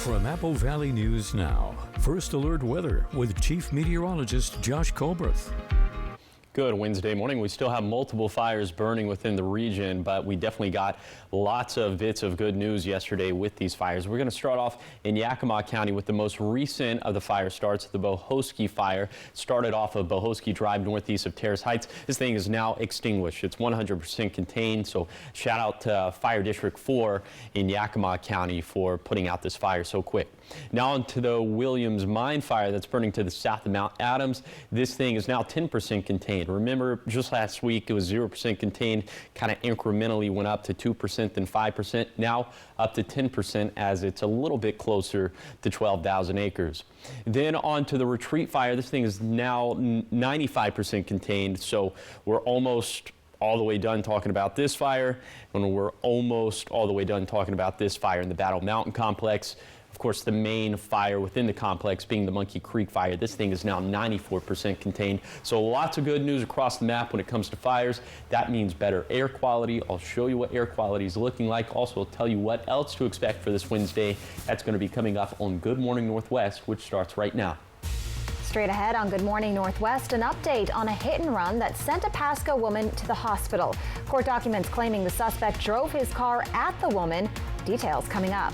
From Apple Valley News Now, First Alert Weather with Chief Meteorologist Josh Colbreth. Good Wednesday morning. We still have multiple fires burning within the region, but we definitely got lots of bits of good news yesterday with these fires. We're going to start off in Yakima County with the most recent of the fire starts. The Bohoski fire started off of Bohoski Drive northeast of Terrace Heights. This thing is now extinguished. It's 100% contained, so shout out to Fire District 4 in Yakima County for putting out this fire so quick. Now on to the Williams Mine fire that's burning to the south of Mount Adams. This thing is now 10% contained. Remember, just last week it was 0% contained, kind of incrementally went up to 2%, then 5%, now up to 10% as it's a little bit closer to 12,000 acres. Then on to the Retreat fire. This thing is now 95% contained, so we're almost all the way done talking about this fire, and we're almost all the way done talking about this fire in the Battle Mountain complex. Of course, the main fire within the complex being the Monkey Creek fire. This thing is now 94% contained. So lots of good news across the map when it comes to fires. That means better air quality. I'll show you what air quality is looking like. Also, I'll tell you what else to expect for this Wednesday. That's going to be coming up on Good Morning Northwest, which starts right now. Straight ahead on Good Morning Northwest, an update on a hit and run that sent a Pasco woman to the hospital. Court documents claiming the suspect drove his car at the woman. Details coming up.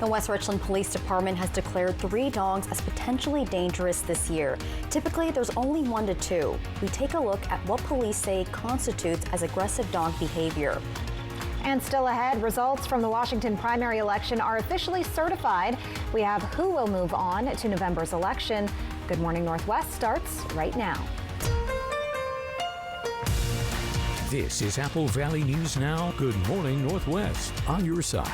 The West Richland Police Department has declared 3 dogs as potentially dangerous this year. Typically, there's only 1 to 2. We take a look at what police say constitutes as aggressive dog behavior. And still ahead, results from the Washington primary election are officially certified. We have who will move on to November's election. Good Morning Northwest starts right now. This is Apple Valley News Now. Good Morning Northwest on your side.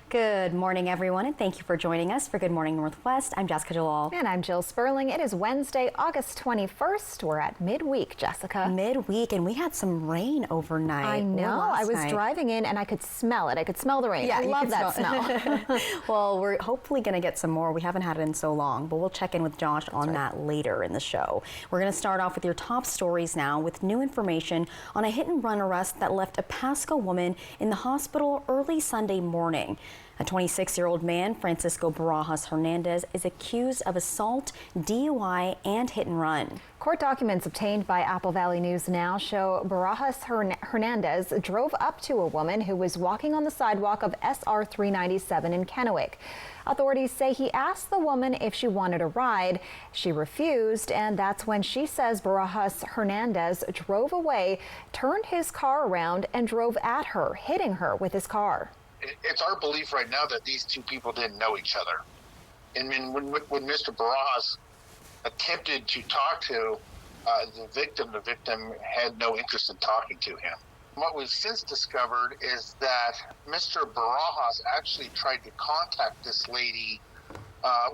Good morning, everyone, and thank you for joining us for Good Morning Northwest. I'm Jessica Jalal. And I'm Jill Sperling. It is Wednesday, August 21st. We're at midweek, Jessica. Midweek, and we had some rain overnight. I know. I was driving in and I could smell it. I could smell the rain. Yeah, I love that smell. Well, we're hopefully going to get some more. We haven't had it in so long, but we'll check in with Josh on that later in the show. We're going to start off with your top stories now with new information on a hit-and-run arrest that left a Pasco woman in the hospital early Sunday morning. A 26-year-old man, Francisco Barajas Hernandez, is accused of assault, DUI, and hit and run. Court documents obtained by Apple Valley News Now show Barajas Hernandez drove up to a woman who was walking on the sidewalk of SR 397 in Kennewick. Authorities say he asked the woman if she wanted a ride. She refused, and that's when she says Barajas Hernandez drove away, turned his car around, and drove at her, hitting her with his car. It's our belief right now that these two people didn't know each other. And when Mr. Barajas attempted to talk to the victim had no interest in talking to him. What we've since discovered is that Mr. Barajas actually tried to contact this lady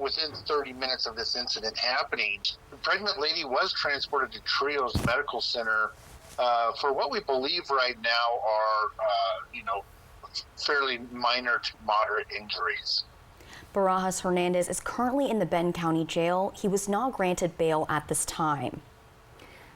within 30 minutes of this incident happening. The pregnant lady was transported to Trios Medical Center for what we believe right now are, fairly minor to moderate injuries. Barajas Hernandez is currently in the Benton County Jail. He was not granted bail at this time.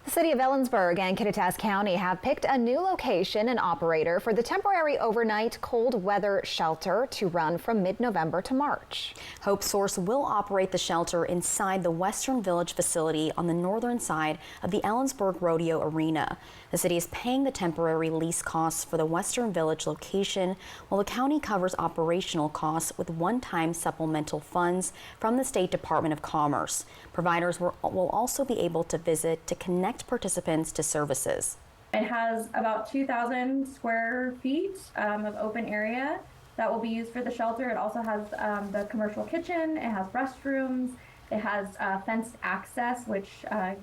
The city of Ellensburg and Kittitas County have picked a new location and operator for the temporary overnight cold weather shelter to run from mid-November to March. Hope Source will operate the shelter inside the Western Village facility on the northern side of the Ellensburg Rodeo Arena. The city is paying the temporary lease costs for the Western Village location, while the county covers operational costs with one-time supplemental funds from the State Department of Commerce. Providers will also be able to visit to connect participants to services. It has about 2,000 square feet of open area that will be used for the shelter. It also has the commercial kitchen, it has restrooms, it has fenced access, which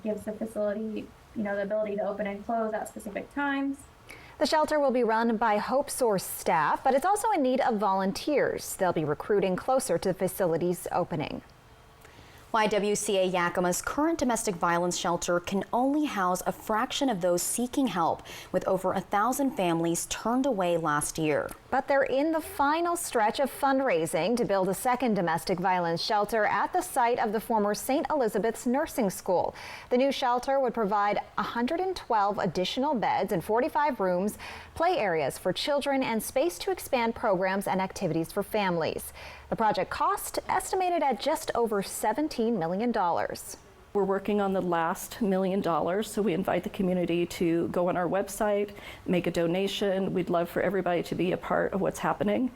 gives the facility the ability to open and close at specific times. The shelter will be run by Hope Source staff, but it's also in need of volunteers. They'll be recruiting closer to the facility's opening. YWCA Yakima's current domestic violence shelter can only house a fraction of those seeking help, with over 1,000 families turned away last year. But they're in the final stretch of fundraising to build a second domestic violence shelter at the site of the former St. Elizabeth's Nursing School. The new shelter would provide 112 additional beds and 45 rooms, play areas for children, and space to expand programs and activities for families. The project cost estimated at just over $17 million. We're working on the last $1 million, so we invite the community to go on our website, make a donation. We'd love for everybody to be a part of what's happening.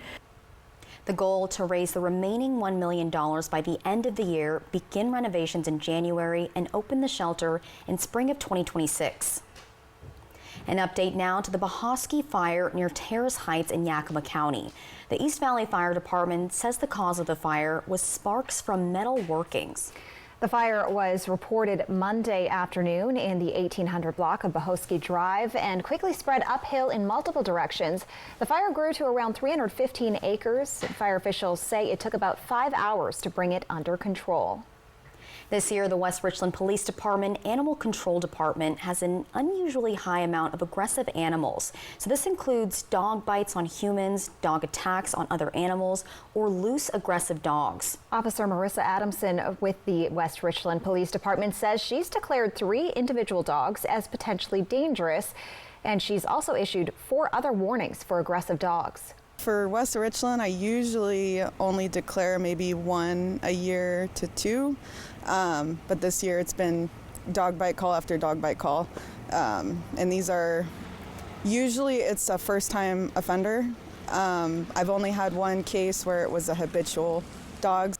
The goal to raise the remaining $1 million by the end of the year, begin renovations in January, and open the shelter in spring of 2026. An update now to the Pahosky fire near Terrace Heights in Yakima County. The East Valley Fire Department says the cause of the fire was sparks from metal workings. The fire was reported Monday afternoon in the 1800 block of Pahosky Drive and quickly spread uphill in multiple directions. The fire grew to around 315 acres. Fire officials say it took about 5 hours to bring it under control. This year, the West Richland Police Department Animal Control Department has an unusually high amount of aggressive animals. So this includes dog bites on humans, dog attacks on other animals, or loose aggressive dogs. Officer Marissa Adamson with the West Richland Police Department says she's declared 3 individual dogs as potentially dangerous, and she's also issued 4 other warnings for aggressive dogs. For West Richland, I usually only declare maybe 1 a year to 2. But this year it's been dog bite call after dog bite call. And these are, usually it's a first time offender. I've only had 1 case where it was a habitual dog.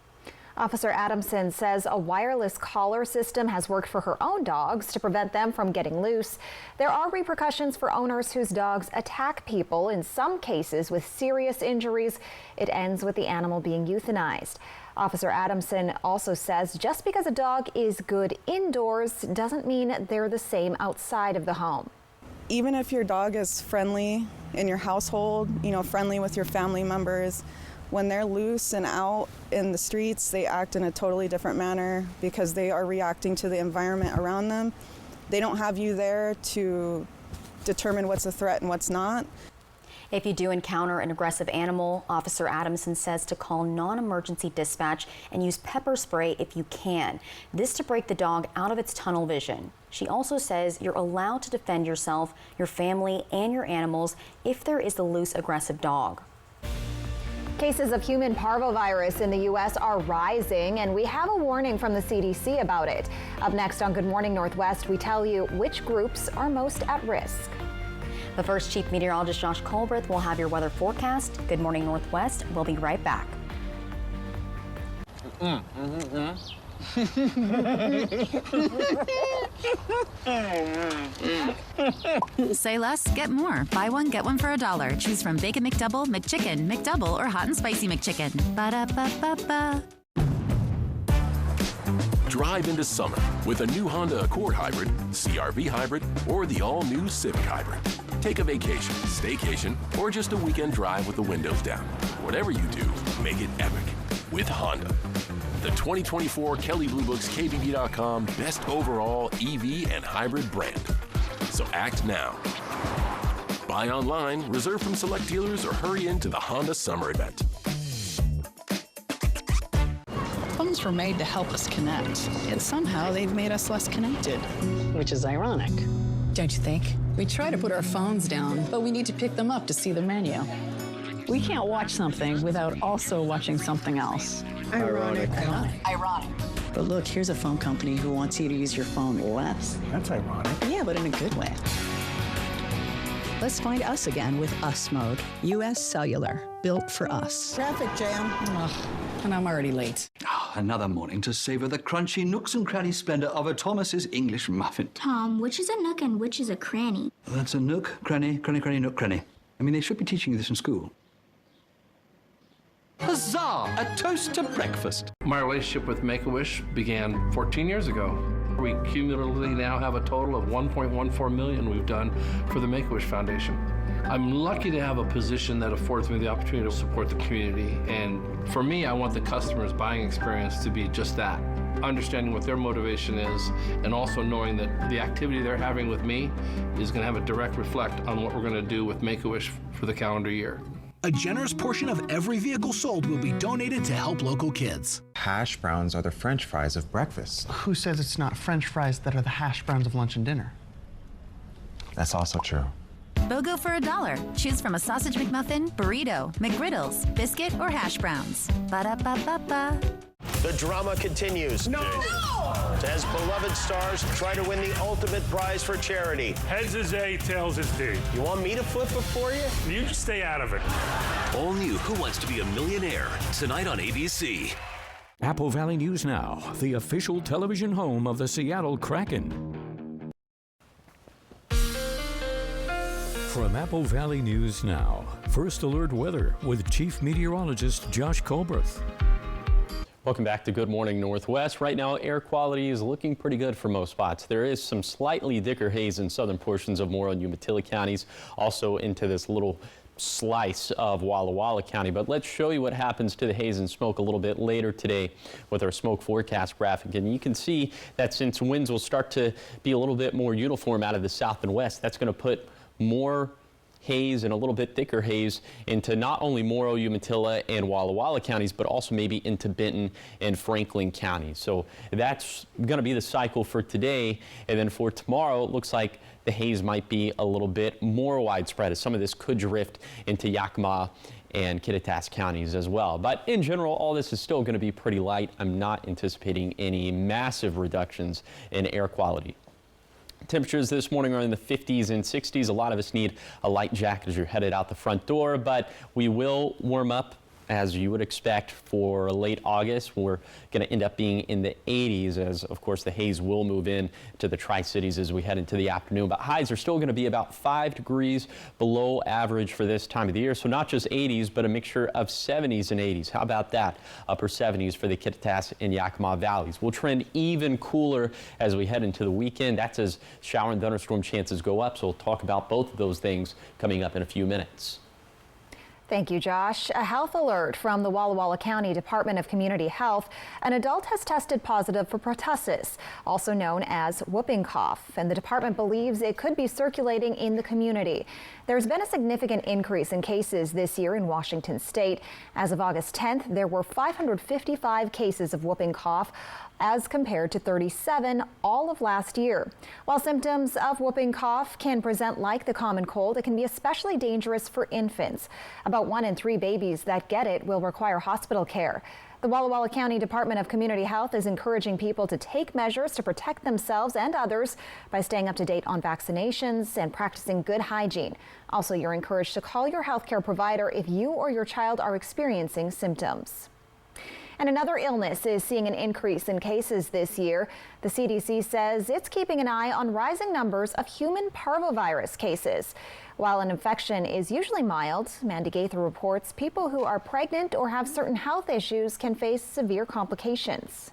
Officer Adamson says a wireless collar system has worked for her own dogs to prevent them from getting loose. There are repercussions for owners whose dogs attack people, in some cases with serious injuries. It ends with the animal being euthanized. Officer Adamson also says just because a dog is good indoors doesn't mean they're the same outside of the home. Even if your dog is friendly in your household, friendly with your family members, when they're loose and out in the streets, they act in a totally different manner because they are reacting to the environment around them. They don't have you there to determine what's a threat and what's not. If you do encounter an aggressive animal, Officer Adamson says to call non-emergency dispatch and use pepper spray if you can. This to break the dog out of its tunnel vision. She also says you're allowed to defend yourself, your family, and your animals if there is a loose aggressive dog. Cases of human parvovirus in the U.S. are rising, and we have a warning from the CDC about it. Up next on Good Morning Northwest, we tell you which groups are most at risk. But first, Chief Meteorologist Josh Colbreth will have your weather forecast. Good Morning Northwest. We'll be right back. Say less, get more. Buy one, get one for $1. Choose from Bacon McDouble, McChicken, McDouble, or Hot and Spicy McChicken. Ba-da-ba-ba-ba. Drive into summer with a new Honda Accord Hybrid, CR-V Hybrid, or the all-new Civic Hybrid. Take a vacation, staycation, or just a weekend drive with the windows down. Whatever you do, make it epic with Honda. The 2024 Kelley Blue Book's KBB.com Best Overall EV and Hybrid Brand. So act now. Buy online, reserve from select dealers, or hurry into the Honda Summer Event. Phones were made to help us connect, yet somehow they've made us less connected. Which is ironic. Don't you think? We try to put our phones down, but we need to pick them up to see the menu. We can't watch something without also watching something else. Ironic. But look, here's a phone company who wants you to use your phone less. That's ironic. Yeah, but in a good way. Let's find us again with Us Mode. U.S. Cellular, built for us. Traffic jam. And I'm already late. Another morning to savor the crunchy nooks and cranny splendor of a Thomas's English muffin. Tom, which is a nook and which is a cranny? That's a nook, cranny, cranny, cranny, nook, cranny. I mean, they should be teaching you this in school. Huzzah! A toast to breakfast. My relationship with Make-A-Wish began 14 years ago. We cumulatively now have a total of $1.14 million we've done for the Make-A-Wish Foundation. I'm lucky to have a position that affords me the opportunity to support the community. And for me, I want the customer's buying experience to be just that, understanding what their motivation is, and also knowing that the activity they're having with me is going to have a direct reflect on what we're going to do with Make-A-Wish for the calendar year. A generous portion of every vehicle sold will be donated to help local kids. Hash browns are the French fries of breakfast. Who says it's not French fries that are the hash browns of lunch and dinner? That's also true. BOGO for $1. Choose from a sausage McMuffin, burrito, McGriddles, biscuit, or hash browns. Ba-da-ba-ba-ba. The drama continues. No! As beloved stars try to win the ultimate prize for charity. Heads is A, tails is D. You want me to flip it for you? You just stay out of it. All new Who Wants to Be a Millionaire, tonight on ABC. Apple Valley News Now, the official television home of the Seattle Kraken. From Apple Valley News Now, First Alert Weather with Chief Meteorologist Josh Colbreth. Welcome back to Good Morning Northwest. Right now, air quality is looking pretty good for most spots. There is some slightly thicker haze in southern portions of Morrow and Umatilla counties, also into this little slice of Walla Walla County. But let's show you what happens to the haze and smoke a little bit later today with our smoke forecast graphic. And you can see that since winds will start to be a little bit more uniform out of the south and west, that's going to put more haze and a little bit thicker haze into not only Morrow, Umatilla, and Walla Walla counties, but also maybe into Benton and Franklin counties. So that's going to be the cycle for today. And then for tomorrow, it looks like the haze might be a little bit more widespread, as some of this could drift into Yakima and Kittitas counties as well. But in general, all this is still going to be pretty light. I'm not anticipating any massive reductions in air quality. Temperatures this morning are in the 50s and 60s. A lot of us need a light jacket as you're headed out the front door, but we will warm up as you would expect for late August. We're going to end up being in the 80s as, of course, the haze will move in to the Tri-Cities as we head into the afternoon. But highs are still going to be about 5 degrees below average for this time of the year. So not just 80s, but a mixture of 70s and 80s. How about that? Upper 70s for the Kittitas and Yakima valleys. We'll trend even cooler as we head into the weekend. That's as shower and thunderstorm chances go up. So we'll talk about both of those things coming up in a few minutes. Thank you, Josh. A health alert from the Walla Walla County Department of Community Health. An adult has tested positive for pertussis, also known as whooping cough, and the department believes it could be circulating in the community. There's been a significant increase in cases this year in Washington state. As of August 10th, there were 555 cases of whooping cough, as compared to 37 all of last year. While symptoms of whooping cough can present like the common cold, it can be especially dangerous for infants. About 1 in 3 babies that get it will require hospital care. The Walla Walla County Department of Community Health is encouraging people to take measures to protect themselves and others by staying up to date on vaccinations and practicing good hygiene. Also, you're encouraged to call your healthcare provider if you or your child are experiencing symptoms. And another illness is seeing an increase in cases this year. The CDC says it's keeping an eye on rising numbers of human parvovirus cases. While an infection is usually mild, Mandy Gaither reports people who are pregnant or have certain health issues can face severe complications.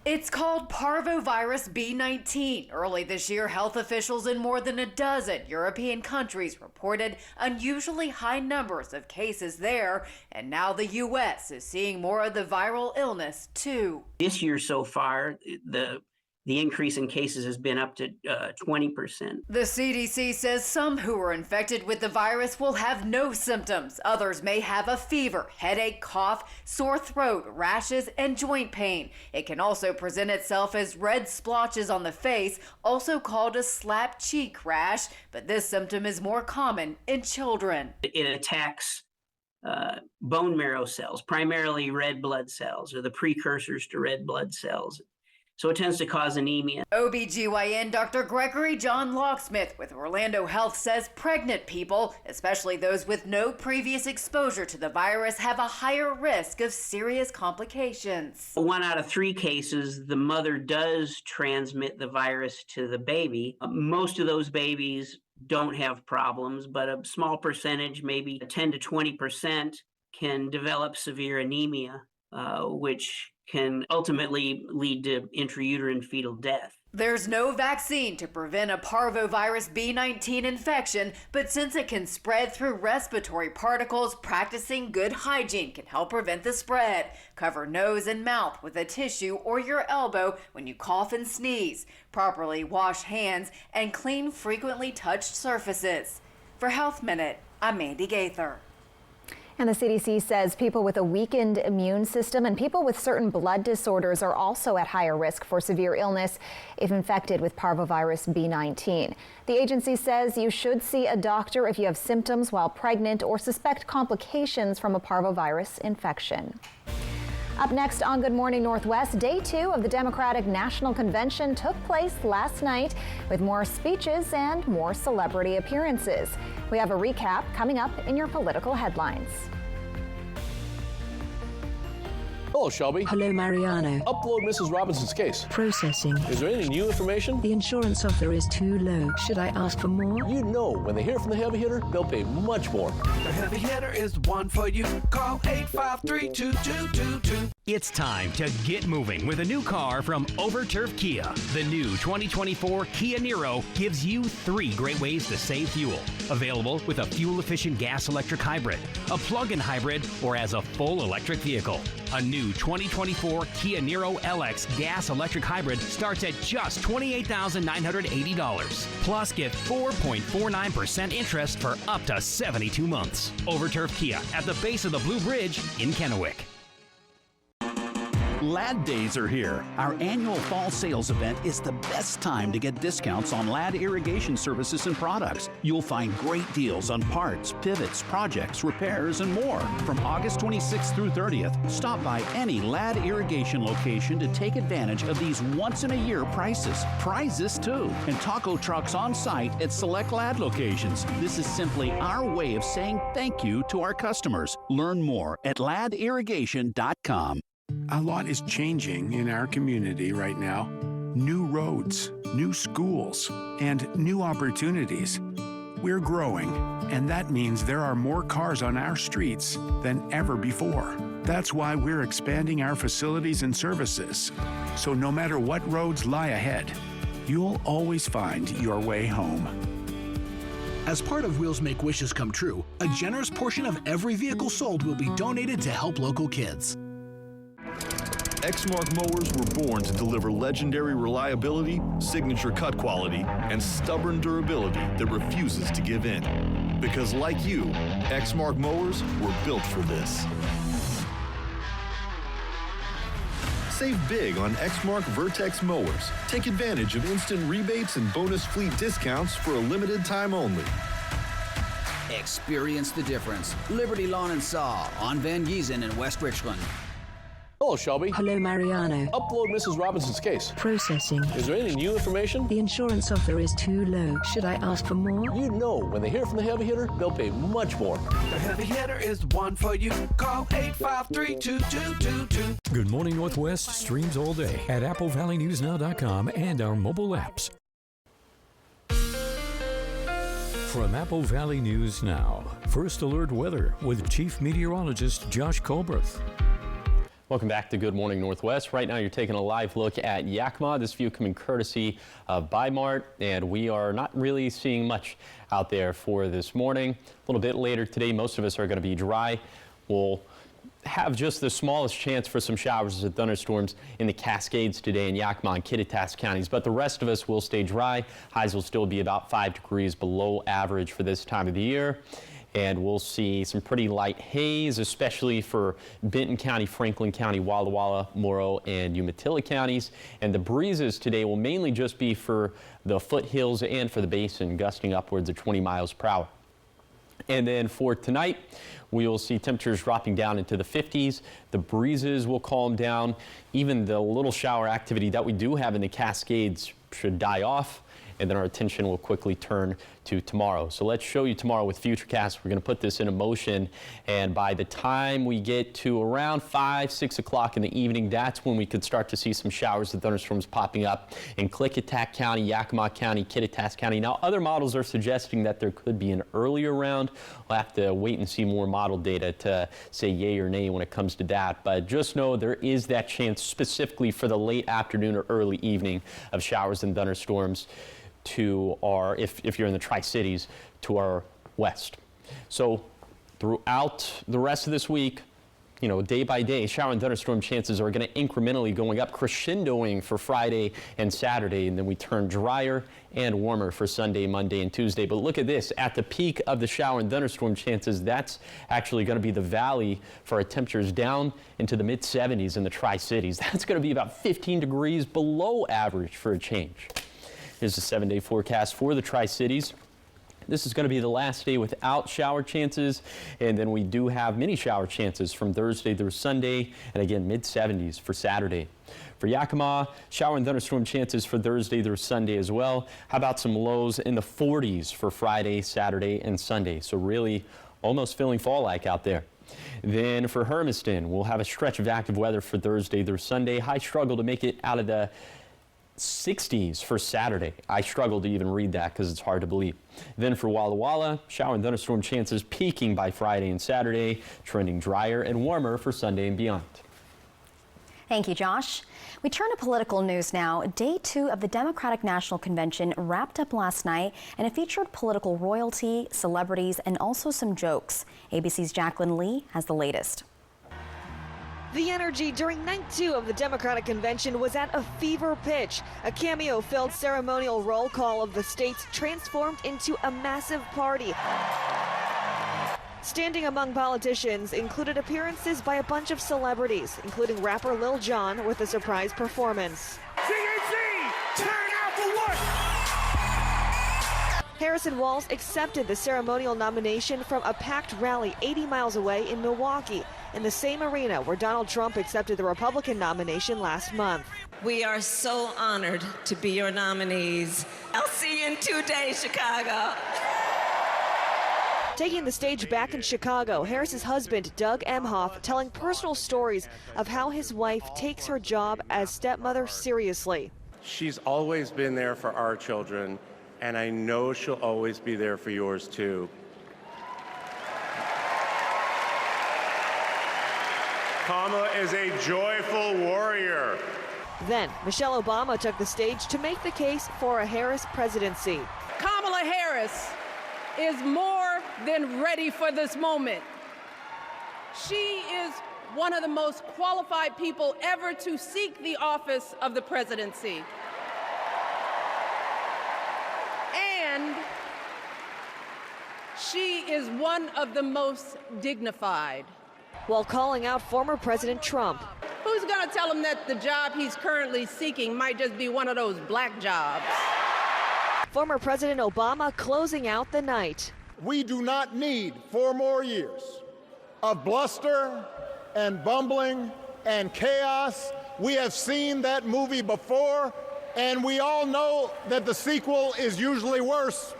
It's called parvovirus B19. Early this year, health officials in more than a dozen European countries reported unusually high numbers of cases there, and now the U.S. is seeing more of the viral illness, too. This year so far, the increase in cases has been up to 20%. The CDC says some who are infected with the virus will have no symptoms. Others may have a fever, headache, cough, sore throat, rashes, and joint pain. It can also present itself as red splotches on the face, also called a slap cheek rash, but this symptom is more common in children. It attacks bone marrow cells, primarily red blood cells, or the precursors to red blood cells. So it tends to cause anemia. OBGYN Dr. Gregory John Locksmith with Orlando Health says pregnant people, especially those with no previous exposure to the virus, have a higher risk of serious complications. 1 out of 3 cases, the mother does transmit the virus to the baby. Most of those babies don't have problems, but a small percentage, maybe 10 to 20%, can develop severe anemia, which can ultimately lead to intrauterine fetal death. There's no vaccine to prevent a parvovirus B19 infection, but since it can spread through respiratory particles, practicing good hygiene can help prevent the spread. Cover nose and mouth with a tissue or your elbow when you cough and sneeze. Properly wash hands and clean frequently touched surfaces. For Health Minute, I'm Mandy Gaither. And the CDC says people with a weakened immune system and people with certain blood disorders are also at higher risk for severe illness if infected with parvovirus B19. The agency says you should see a doctor if you have symptoms while pregnant or suspect complications from a parvovirus infection. Up next on Good Morning Northwest, day 2 of the Democratic National Convention took place last night with more speeches and more celebrity appearances. We have a recap coming up in your political headlines. Hello, Shelby. Hello, Mariano. Upload Mrs. Robinson's case. Processing. Is there any new information? The insurance offer is too low. Should I ask for more? You know, when they hear from the heavy hitter, they'll pay much more. The heavy hitter is the one for you. Call 853-2222. It's time to get moving with a new car from Overturf Kia. The new 2024 Kia Niro gives you 3 great ways to save fuel. Available with a fuel-efficient gas-electric hybrid, a plug-in hybrid, or as a full electric vehicle. A new 2024 Kia Niro LX gas-electric hybrid starts at just $28,980. Plus, get 4.49% interest for up to 72 months. Overturf Kia at the base of the Blue Bridge in Kennewick. Lad Days are here. Our annual fall sales event is the best time to get discounts on Lad irrigation services and products. You'll find great deals on parts, pivots, projects, repairs, and more. From August 26th through 30th, stop by any Lad irrigation location to take advantage of these once-in-a-year prices. Prizes, too, and taco trucks on site at select Lad locations. This is simply our way of saying thank you to our customers. Learn more at ladirrigation.com. A lot is changing in our community right now. New roads, new schools, and new opportunities. We're growing, and that means there are more cars on our streets than ever before. That's why we're expanding our facilities and services. So no matter what roads lie ahead, you'll always find your way home. As part of Wheels Make Wishes Come True, a generous portion of every vehicle sold will be donated to help local kids. Exmark mowers were born to deliver legendary reliability, signature cut quality, and stubborn durability that refuses to give in. Because like you, Exmark mowers were built for this. Save big on Exmark Vertex mowers. Take advantage of instant rebates and bonus fleet discounts for a limited time only. Experience the difference. Liberty Lawn and Saw on Van Giesen in West Richland. Hello, Shelby. Hello, Mariano. Upload Mrs. Robinson's case. Processing. Is there any new information? The insurance offer is too low. Should I ask for more? You know, when they hear from the heavy hitter, they'll pay much more. The heavy hitter is the one for you. Call 853-2222. Good Morning Northwest streams all day at AppleValleyNewsNow.com and our mobile apps. From Apple Valley News Now, First Alert Weather with Chief Meteorologist Josh Colberth. Welcome back to Good Morning Northwest. Right now you're taking a live look at Yakima. This view coming courtesy of Bi-Mart, and we are not really seeing much out there for this morning. A little bit later today, most of us are going to be dry. We'll have just the smallest chance for some showers and thunderstorms in the Cascades today in Yakima and Kittitas counties, but the rest of us will stay dry. Highs will still be about 5 degrees below average for this time of the year. And we'll see some pretty light haze, especially for Benton County, Franklin County, Walla Walla, Morrow, and Umatilla counties. And the breezes today will mainly just be for the foothills and for the basin, gusting upwards of 20 miles per hour. And then for tonight, we will see temperatures dropping down into the 50s. The breezes will calm down. Even the little shower activity that we do have in the Cascades should die off. And then our attention will quickly turn to tomorrow. So let's show you tomorrow with Futurecast. We're going to put this into motion, and by the time we get to around 5, 6 o'clock in the evening, that's when we could start to see some showers and thunderstorms popping up in Klickitat County, Yakima County, Kittitas County. Now, other models are suggesting that there could be an earlier round. We'll have to wait and see more model data to say yay or nay when it comes to that. But just know there is that chance specifically for the late afternoon or early evening of showers and thunderstorms to our, if you're in the Tri-Cities, to our west. So throughout the rest of this week, you know, day by day, shower and thunderstorm chances are going to incrementally going up, crescendoing for Friday and Saturday, and then we turn drier and warmer for Sunday, Monday, and Tuesday. But look at this, at the peak of the shower and thunderstorm chances, that's actually going to be the valley for our temperatures down into the mid-70s in the Tri-Cities. That's going to be about 15 degrees below average for a change. Here's the 7-day forecast for the Tri-Cities. This is going to be the last day without shower chances, and then we do have mini shower chances from Thursday through Sunday, and again mid-70s for Saturday. For Yakima, shower and thunderstorm chances for Thursday through Sunday as well. How about some lows in the 40s for Friday, Saturday, and Sunday? So really almost feeling fall-like out there. Then for Hermiston, we'll have a stretch of active weather for Thursday through Sunday. High struggle to make it out of the 60s for Saturday. I struggle to even read that because it's hard to believe. Then for Walla Walla, shower and thunderstorm chances peaking by Friday and Saturday, trending drier and warmer for Sunday and beyond. Thank you, Josh. We turn to political news now. Day 2 of the Democratic National Convention wrapped up last night, and it featured political royalty, celebrities, and also some jokes. ABC's Jacqueline Lee has the latest. The energy during night 2 of the Democratic Convention was at a fever pitch. A cameo-filled ceremonial roll call of the states transformed into a massive party. Standing among politicians included appearances by a bunch of celebrities, including rapper Lil Jon with a surprise performance. Turn out for what? Harrison Walz accepted the ceremonial nomination from a packed rally 80 miles away in Milwaukee, in the same arena where Donald Trump accepted the Republican nomination last month. We are so honored to be your nominees. I'll see you in 2 days, Chicago. Taking the stage back in Chicago, Harris's husband, Doug Emhoff, telling personal stories of how his wife takes her job as stepmother seriously. She's always been there for our children, and I know she'll always be there for yours too. Kamala is a joyful warrior. Then, Michelle Obama took the stage to make the case for a Harris presidency. Kamala Harris is more than ready for this moment. She is one of the most qualified people ever to seek the office of the presidency. And she is one of the most dignified. While calling out former President Trump. Who's going to tell him that the job he's currently seeking might just be one of those black jobs? Former President Obama closing out the night. We do not need 4 more years of bluster and bumbling and chaos. We have seen that movie before, and we all know that the sequel is usually worse.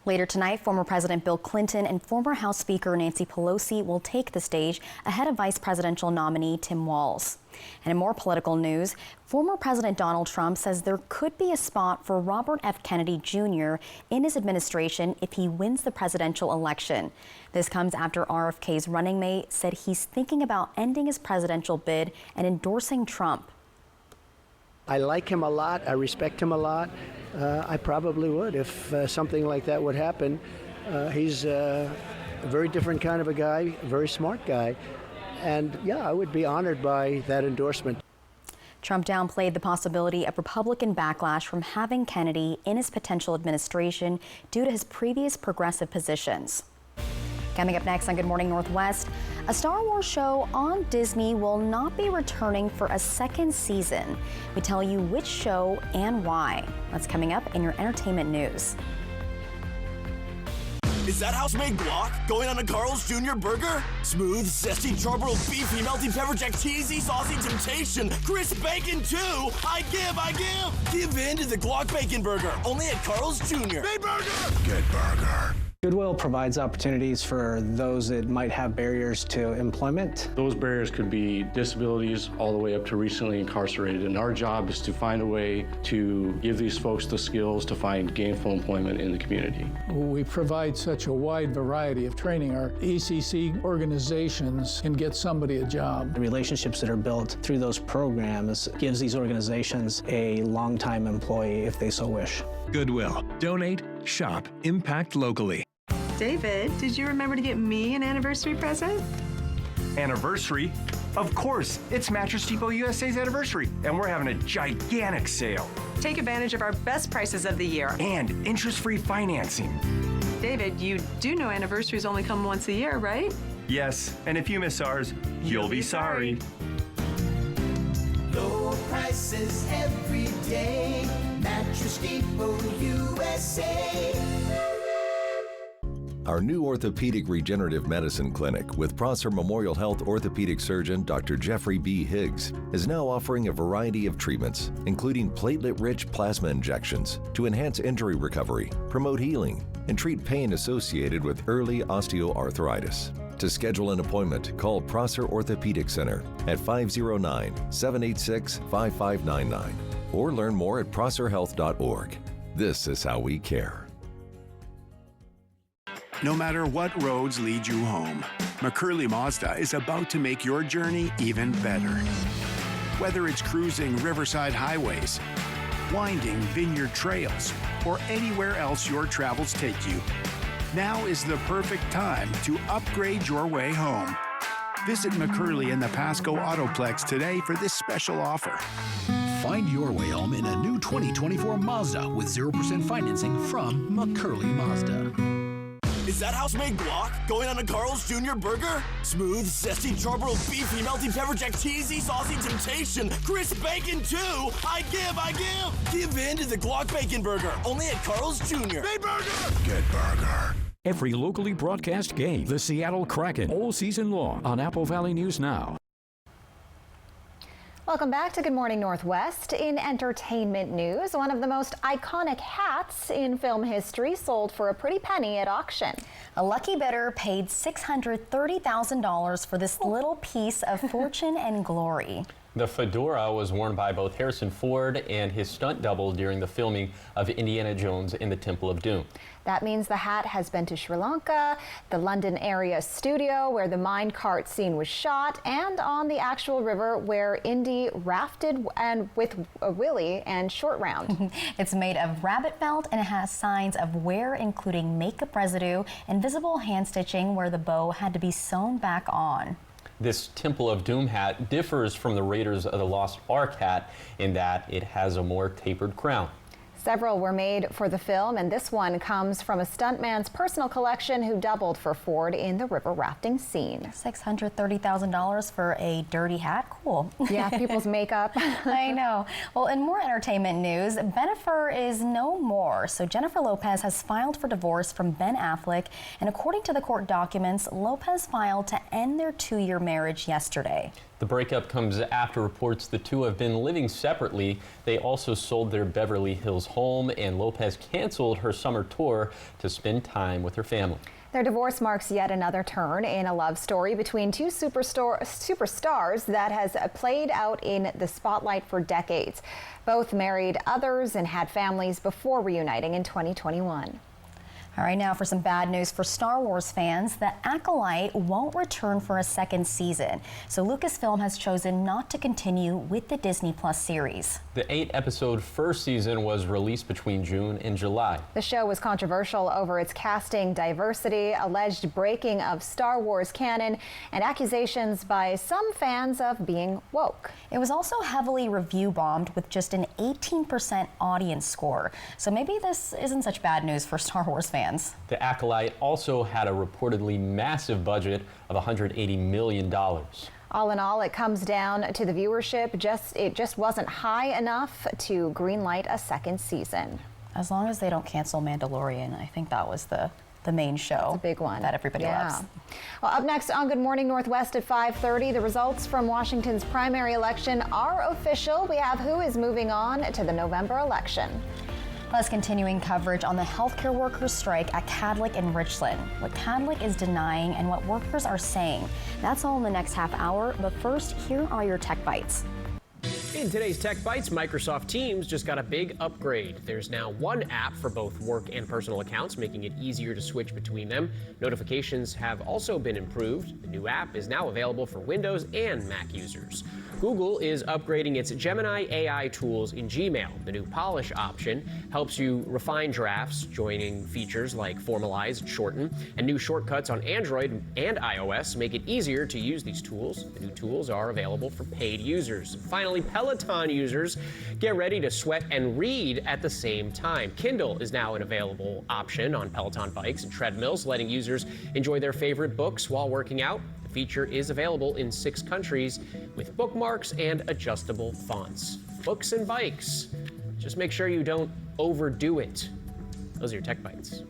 Later tonight, former President Bill Clinton and former House Speaker Nancy Pelosi will take the stage ahead of vice presidential nominee Tim Walz. And in more political news, former President Donald Trump says there could be a spot for Robert F. Kennedy Jr. in his administration if he wins the presidential election. This comes after RFK's running mate said he's thinking about ending his presidential bid and endorsing Trump. I like him a lot. I respect him a lot. I probably would if something like that would happen. He's a very different kind of a guy, a very smart guy. And yeah, I would be honored by that endorsement. Trump downplayed the possibility of Republican backlash from having Kennedy in his potential administration due to his previous progressive positions. Coming up next on Good Morning Northwest, a Star Wars show on Disney will not be returning for a second season. We tell you which show and why. That's coming up in your entertainment news. Is that house-made guac going on a Carl's Jr. burger? Smooth, zesty, charbroiled, beefy, melty pepper jack, cheesy, saucy temptation, crisp bacon too. I give. Give in to the guac bacon burger, only at Carl's Jr. Big burger. Good burger. Goodwill provides opportunities for those that might have barriers to employment. Those barriers could be disabilities all the way up to recently incarcerated. And our job is to find a way to give these folks the skills to find gainful employment in the community. We provide such a wide variety of training. Our ECC organizations can get somebody a job. The relationships that are built through those programs gives these organizations a long-time employee if they so wish. Goodwill. Donate, shop, impact locally. David, did you remember to get me an anniversary present? Anniversary? Of course, it's Mattress Depot USA's anniversary, and we're having a gigantic sale. Take advantage of our best prices of the year. And interest-free financing. David, you do know anniversaries only come once a year, right? Yes, and if you miss ours, you'll be sorry. Low prices every day. Mattress Depot USA. Our new orthopedic regenerative medicine clinic with Prosser Memorial Health orthopedic surgeon Dr. Jeffrey B. Higgs is now offering a variety of treatments, including platelet-rich plasma injections to enhance injury recovery, promote healing, and treat pain associated with early osteoarthritis. To schedule an appointment, call Prosser Orthopedic Center at 509-786-5599 or learn more at prosserhealth.org. This is how we care. No matter what roads lead you home, McCurley Mazda is about to make your journey even better. Whether it's cruising riverside highways, winding vineyard trails, or anywhere else your travels take you, now is the perfect time to upgrade your way home. Visit McCurley in the Pasco Autoplex today for this special offer. Find your way home in a new 2024 Mazda with 0% financing from McCurley Mazda. Is that house-made guac going on a Carl's Jr. burger? Smooth, zesty, charbroiled, beefy, melty pepper jack, cheesy, saucy temptation, crisp bacon too. I give. Give in to the guac bacon burger, only at Carl's Jr. Big burger. Good burger. Every locally broadcast game, the Seattle Kraken, all season long on Apple Valley News Now. Welcome back to Good Morning Northwest. In entertainment news, one of the most iconic hats in film history sold for a pretty penny at auction. A lucky bidder paid $630,000 for this little piece of fortune and glory. The fedora was worn by both Harrison Ford and his stunt double during the filming of Indiana Jones in the Temple of Doom. That means the hat has been to Sri Lanka, the London area studio where the minecart scene was shot, and on the actual river where Indy rafted and with Willie and Short Round. It's made of rabbit felt and it has signs of wear, including makeup residue and visible hand stitching where the bow had to be sewn back on. This Temple of Doom hat differs from the Raiders of the Lost Ark hat in that it has a more tapered crown. Several were made for the film, and this one comes from a stuntman's personal collection who doubled for Ford in the river rafting scene. $630,000 for a dirty hat? Cool. Yeah, people's makeup. I know. Well, in more entertainment news, Bennifer is no more. So Jennifer Lopez has filed for divorce from Ben Affleck, and according to the court documents, Lopez filed to end their 2-year marriage yesterday. The breakup comes after reports the two have been living separately. They also sold their Beverly Hills home, and Lopez canceled her summer tour to spend time with her family. Their divorce marks yet another turn in a love story between two superstars that has played out in the spotlight for decades. Both married others and had families before reuniting in 2021. All right, now for some bad news for Star Wars fans. The Acolyte won't return for a second season. So Lucasfilm has chosen not to continue with the Disney Plus series. The 8-episode first season was released between June and July. The show was controversial over its casting diversity, alleged breaking of Star Wars canon, and accusations by some fans of being woke. It was also heavily review bombed with just an 18% audience score. So maybe this isn't such bad news for Star Wars fans. The Acolyte also had a reportedly massive budget of $180 million. All in all, it comes down to the viewership. It just wasn't high enough to greenlight a second season. As long as they don't cancel Mandalorian, I think that was the the main show. It's a big one that everybody loves. Well, up next on Good Morning Northwest at 5:30, the results from Washington's primary election are official. We have who is moving on to the November election. Plus, continuing coverage on the healthcare workers' strike at Cadlick in Richland, what Cadlick is denying and what workers are saying. That's all in the next half hour, but first, here are your Tech Bites. In today's Tech Bites, Microsoft Teams just got a big upgrade. There's now one app for both work and personal accounts, making it easier to switch between them. Notifications have also been improved. The new app is now available for Windows and Mac users. Google is upgrading its Gemini AI tools in Gmail. The new Polish option helps you refine drafts, joining features like formalize and shorten, and new shortcuts on Android and iOS make it easier to use these tools. The new tools are available for paid users. Finally, Peloton users, get ready to sweat and read at the same time. Kindle is now an available option on Peloton bikes and treadmills, letting users enjoy their favorite books while working out. The feature is available in 6 countries with bookmarks and adjustable fonts. Books and bikes. Just make sure you don't overdo it. Those are your Tech Bites.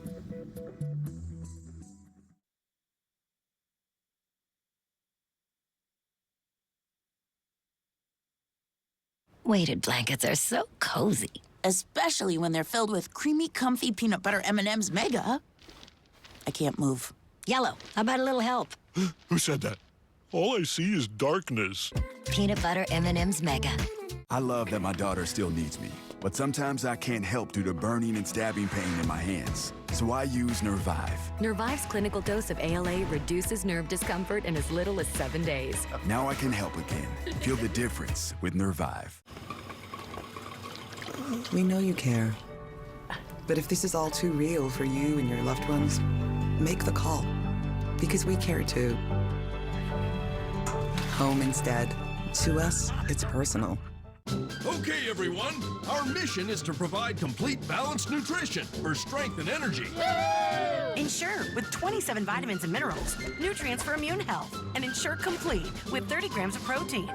Weighted blankets are so cozy, especially when they're filled with creamy, comfy peanut butter M&M's Mega. I can't move. Yellow, how about a little help? Who said that? All I see is darkness. Peanut butter M&M's Mega. I love that my daughter still needs me, but sometimes I can't help due to burning and stabbing pain in my hands. So I use Nervive. Nervive's clinical dose of ALA reduces nerve discomfort in as little as 7 days. Now I can help again. Feel the difference with Nervive. We know you care. But if this is all too real for you and your loved ones, make the call. Because we care too. Home instead. To us, it's personal. Okay, everyone. Our mission is to provide complete balanced nutrition for strength and energy. Ensure with 27 vitamins and minerals, nutrients for immune health, and Ensure Complete with 30 grams of protein.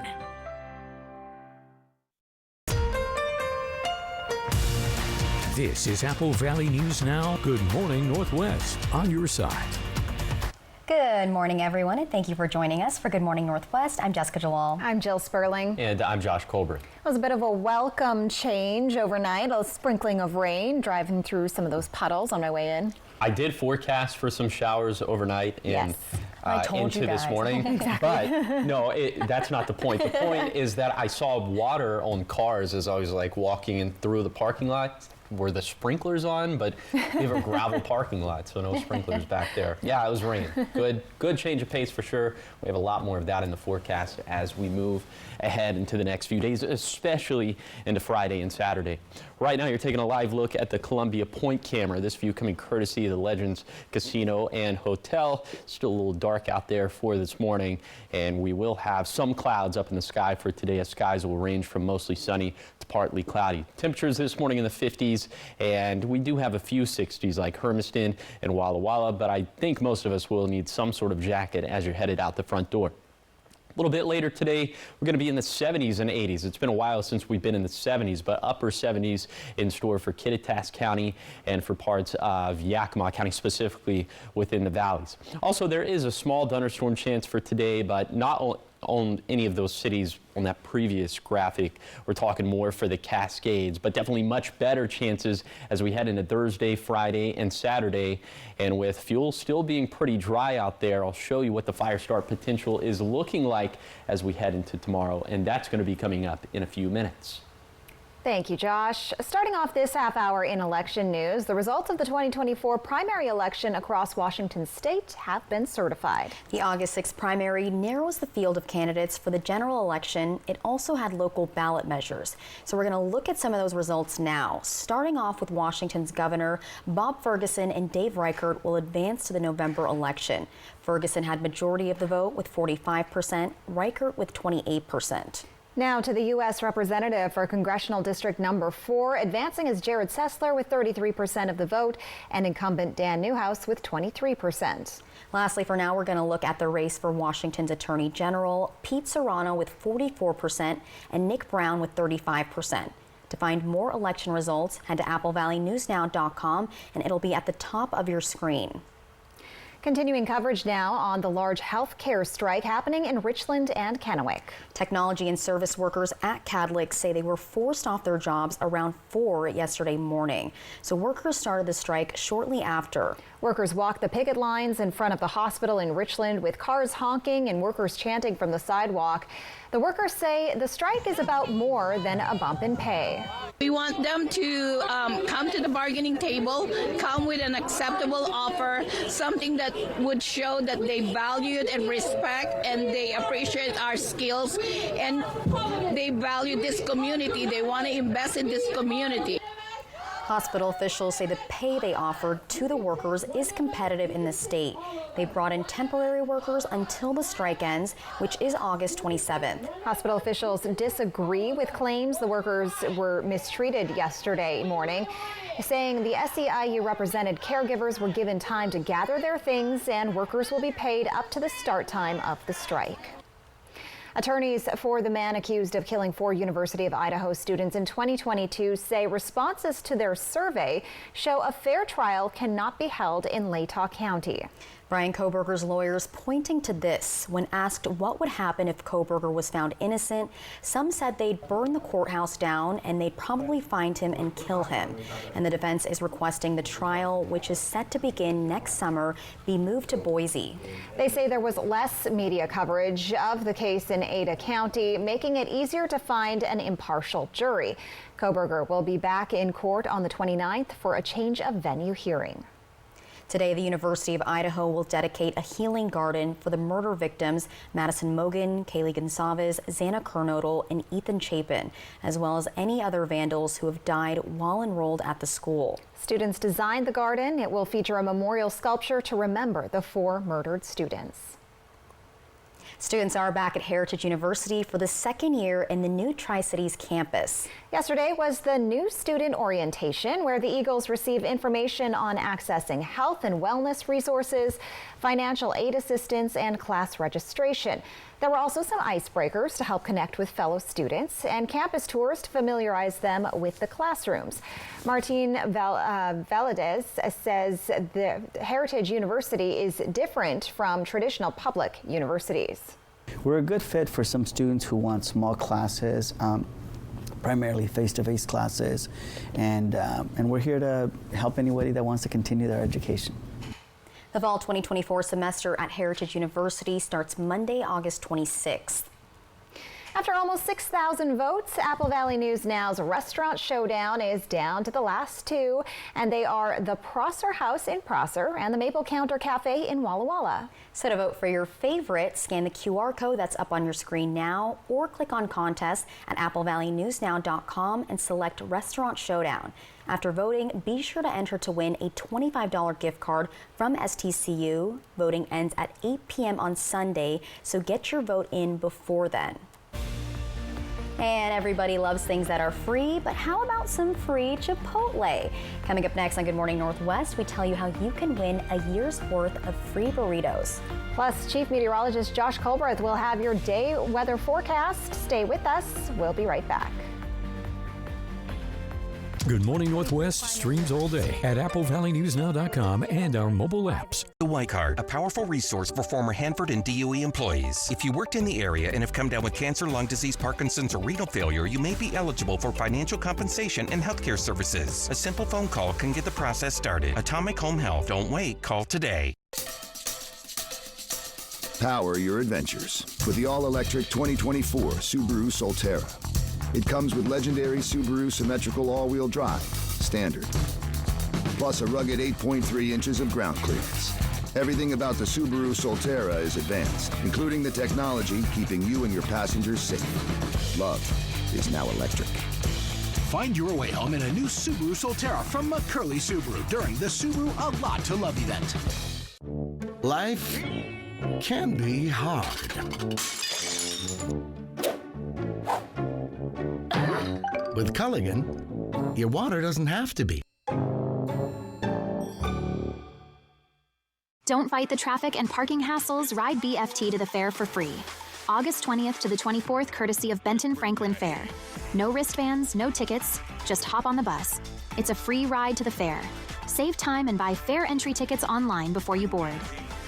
This is Apple Valley News Now. Good morning, Northwest. On your side. Good morning, everyone, and thank you for joining us for Good Morning Northwest. I'm Jessica Jalal. I'm Jill Sperling. And I'm Josh Colbert. It was a bit of a welcome change overnight, a sprinkling of rain, driving through some of those puddles on my way in. I did forecast for some showers overnight and into this morning, Exactly. but no, that's not the point. The point is that I saw water on cars as I was like walking in through the parking lot. Were the sprinklers on? But we have a gravel parking lot, so no sprinklers back there. Yeah, it was raining. Good change of pace for sure. We have a lot more of that in the forecast as we move ahead into the next few days, especially into Friday and Saturday. Right now, you're taking a live look at the Columbia Point camera. This view coming courtesy of the Legends Casino and Hotel. Still a little dark out there for this morning, and we will have some clouds up in the sky for today, as skies will range from mostly sunny to partly cloudy. Temperatures this morning in the 50s, and we do have a few 60s like Hermiston and Walla Walla, but I think most of us will need some sort of jacket as you're headed out the front door. A little bit later today, we're going to be in the 70s and 80s. It's been a while since we've been in the 70s, but upper 70s in store for Kittitas County and for parts of Yakima County, specifically within the valleys. Also, there is a small thunderstorm chance for today, but not on any of those cities on that previous graphic. We're talking more for the Cascades, but definitely much better chances as we head into Thursday, Friday, and Saturday. And with fuel still being pretty dry out there, I'll show you what the fire start potential is looking like as we head into tomorrow, and that's going to be coming up in a few minutes. Thank you, Josh. Starting off this half hour in election news, the results of the 2024 primary election across Washington state have been certified. The August 6th primary narrows the field of candidates for the general election. It also had local ballot measures. So we're going to look at some of those results now. Starting off with Washington's governor, Bob Ferguson and Dave Reichert will advance to the November election. Ferguson had majority of the vote with 45%, Reichert with 28%. Now to the U.S. Representative for Congressional District Number 4, advancing is Jared Sessler with 33% of the vote and incumbent Dan Newhouse with 23%. Lastly, for now, we're going to look at the race for Washington's Attorney General, Pete Serrano with 44% and Nick Brown with 35%. To find more election results, head to applevalleynewsnow.com and it'll be at the top of your screen. Continuing coverage now on the large health care strike happening in Richland and Kennewick. Technology and service workers at Cadlick say they were forced off their jobs around 4 yesterday morning. So workers started the strike shortly after. Workers walked the picket lines in front of the hospital in Richland with cars honking and workers chanting from the sidewalk. The workers say the strike is about more than a bump in pay. We want them to come to the bargaining table, come with an acceptable offer, something that would show that they value and respect and they appreciate our skills and they value this community. They want to invest in this community. Hospital officials say the pay they offered to the workers is competitive in the state. They brought in temporary workers until the strike ends, which is August 27th. Hospital officials disagree with claims the workers were mistreated yesterday morning, saying the SEIU represented caregivers were given time to gather their things and workers will be paid up to the start time of the strike. Attorneys for the man accused of killing 4 University of Idaho students in 2022 say responses to their survey show a fair trial cannot be held in Latah County. Brian Kohberger's lawyers pointing to this when asked what would happen if Kohberger was found innocent. Some said they'd burn the courthouse down and they'd probably find him and kill him. And the defense is requesting the trial, which is set to begin next summer, be moved to Boise. They say there was less media coverage of the case in Ada County, making it easier to find an impartial jury. Kohberger will be back in court on the 29th for a change of venue hearing. Today, the University of Idaho will dedicate a healing garden for the murder victims Madison Mogan, Kaylee Gonsalves, Xana Kernodle, and Ethan Chapin, as well as any other vandals who have died while enrolled at the school. Students designed the garden. It will feature a memorial sculpture to remember the 4 murdered students. Students are back at Heritage University for the 2nd year in the new Tri-Cities campus. Yesterday was the new student orientation, where the Eagles receive information on accessing health and wellness resources, financial aid assistance, and class registration. There were also some icebreakers to help connect with fellow students and campus tours to familiarize them with the classrooms. Martin Valadez says the Heritage University is different from traditional public universities. We're a good fit for some students who want small classes, primarily face-to-face classes, and we're here to help anybody that wants to continue their education. The fall 2024 semester at Heritage University starts Monday, August 26th. After almost 6,000 votes, Apple Valley News Now's restaurant showdown is down to the last 2, and they are the Prosser House in Prosser and the Maple Counter Cafe in Walla Walla. So to vote for your favorite, scan the QR code that's up on your screen now or click on contest at applevalleynewsnow.com and select Restaurant Showdown. After voting, be sure to enter to win a $25 gift card from STCU. Voting ends at 8 p.m. on Sunday, so get your vote in before then. And everybody loves things that are free, but how about some free Chipotle? Coming up next on Good Morning Northwest, we tell you how you can win a year's worth of free burritos. Plus, Chief Meteorologist Josh Colbreth will have your day weather forecast. Stay with us. We'll be right back. Good Morning Northwest streams all day at applevalleynewsnow.com and our mobile apps. The White Card, a powerful resource for former Hanford and DOE employees. If you worked in the area and have come down with cancer, lung disease, Parkinson's, or renal failure, you may be eligible for financial compensation and healthcare services. A simple phone call can get the process started. Atomic Home Health. Don't wait. Call today. Power your adventures with the all-electric 2024 Subaru Solterra. It comes with legendary Subaru symmetrical all-wheel drive, standard, plus a rugged 8.3 inches of ground clearance. Everything about the Subaru Solterra is advanced, including the technology keeping you and your passengers safe. Love is now electric. Find your way home in a new Subaru Solterra from McCurley Subaru during the Subaru A Lot to Love event. Life can be hard. With Culligan, your water doesn't have to be. Don't fight the traffic and parking hassles. Ride BFT to the fair for free. August 20th to the 24th, courtesy of Benton Franklin Fair. No wristbands, no tickets, just hop on the bus. It's a free ride to the fair. Save time and buy fair entry tickets online before you board.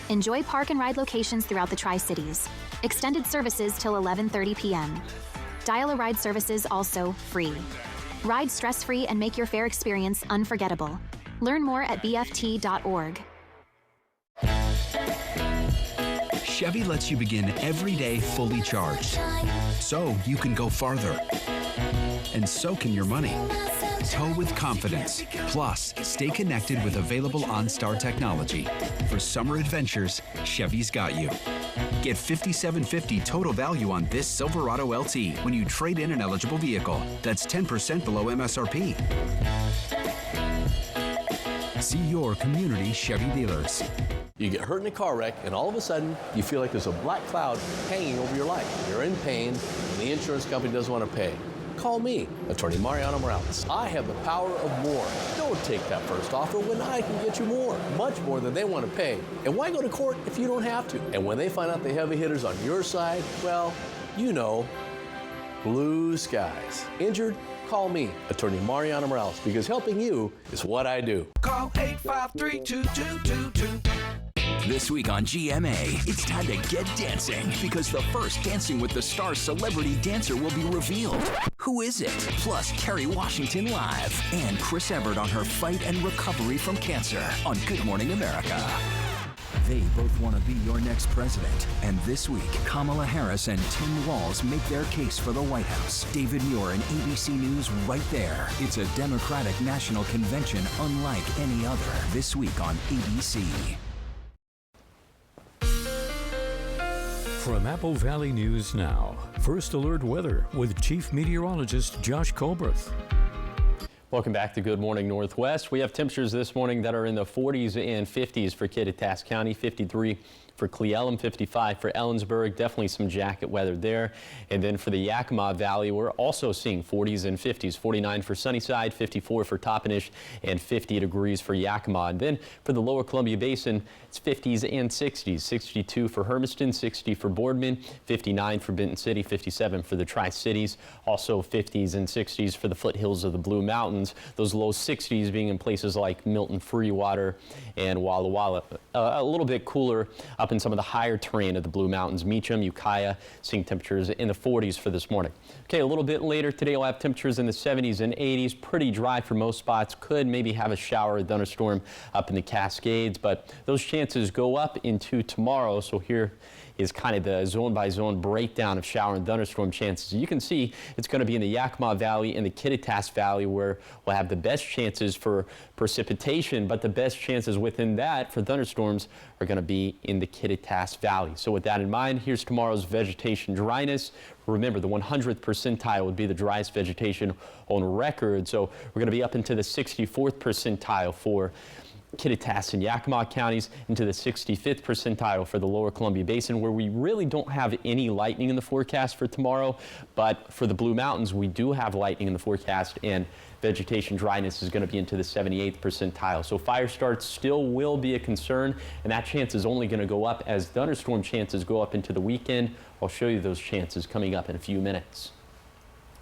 Enjoy park and ride locations throughout the Tri-Cities. Extended services till 11:30 p.m. Dial-a-Ride services also free. Ride stress-free and make your fair experience unforgettable. Learn more at bft.org. Chevy lets you begin every day fully charged, so you can go farther. And so can your money. Tow with confidence. Plus, stay connected with available OnStar technology. For summer adventures, Chevy's got you. Get $5,750 total value on this Silverado LT when you trade in an eligible vehicle. That's 10% below MSRP. See your community Chevy dealers. You get hurt in a car wreck, and all of a sudden, you feel like there's a black cloud hanging over your life. You're in pain, and the insurance company doesn't want to pay. Call me, Attorney Mariano Morales. I have the power of more. Don't take that first offer when I can get you more, much more than they want to pay. And why go to court if you don't have to? And when they find out the heavy hitters on your side, well, you know, blue skies. Injured? Call me, Attorney Mariano Morales, because helping you is what I do. Call 853-2222. This week on GMA, it's time to get dancing because the first Dancing with the Stars celebrity dancer will be revealed. Who is it? Plus, Kerry Washington live and Chris Evert on her fight and recovery from cancer on Good Morning America. They both want to be your next president. And this week, Kamala Harris and Tim Walz make their case for the White House. David Muir and ABC News right there. It's a Democratic National Convention unlike any other. This week on ABC. From Apple Valley News Now, First Alert Weather with Chief Meteorologist Josh Colbert. Welcome back to Good Morning Northwest. We have temperatures this morning that are in the 40s and 50s for Kittitas County, 53 for Cle Elum, 55 for Ellensburg. Definitely some jacket weather there. And then for the Yakima Valley, we're also seeing 40s and 50s, 49 for Sunnyside, 54 for Toppenish, and 50 degrees for Yakima. And then for the Lower Columbia Basin, it's 50s and 60s, 62 for Hermiston, 60 for Boardman, 59 for Benton City, 57 for the Tri-Cities, also 50s and 60s for the foothills of the Blue Mountains. Those low 60s being in places like Milton, Freewater, and Walla Walla. A little bit cooler up in some of the higher terrain of the Blue Mountains, Meacham, Ukiah, seeing temperatures in the 40s for this morning. Okay, a little bit later today, we'll have temperatures in the 70s and 80s. Pretty dry for most spots. Could maybe have a shower or thunderstorm up in the Cascades, but those chances go up into tomorrow. So here is kind of the zone-by-zone breakdown of shower and thunderstorm chances. You can see it's going to be in the Yakima Valley and the Kittitas Valley where we'll have the best chances for precipitation, but the best chances within that for thunderstorms are going to be in the Kittitas Valley. So with that in mind, here's tomorrow's vegetation dryness. Remember, the 100th percentile would be the driest vegetation on record. So we're going to be up into the 64th percentile for Kittitas and Yakima counties, into the 65th percentile for the Lower Columbia Basin, where we really don't have any lightning in the forecast for tomorrow. But for the Blue Mountains, we do have lightning in the forecast, and vegetation dryness is going to be into the 78th percentile. So fire starts still will be a concern, and that chance is only going to go up as thunderstorm chances go up into the weekend. I'll show you those chances coming up in a few minutes.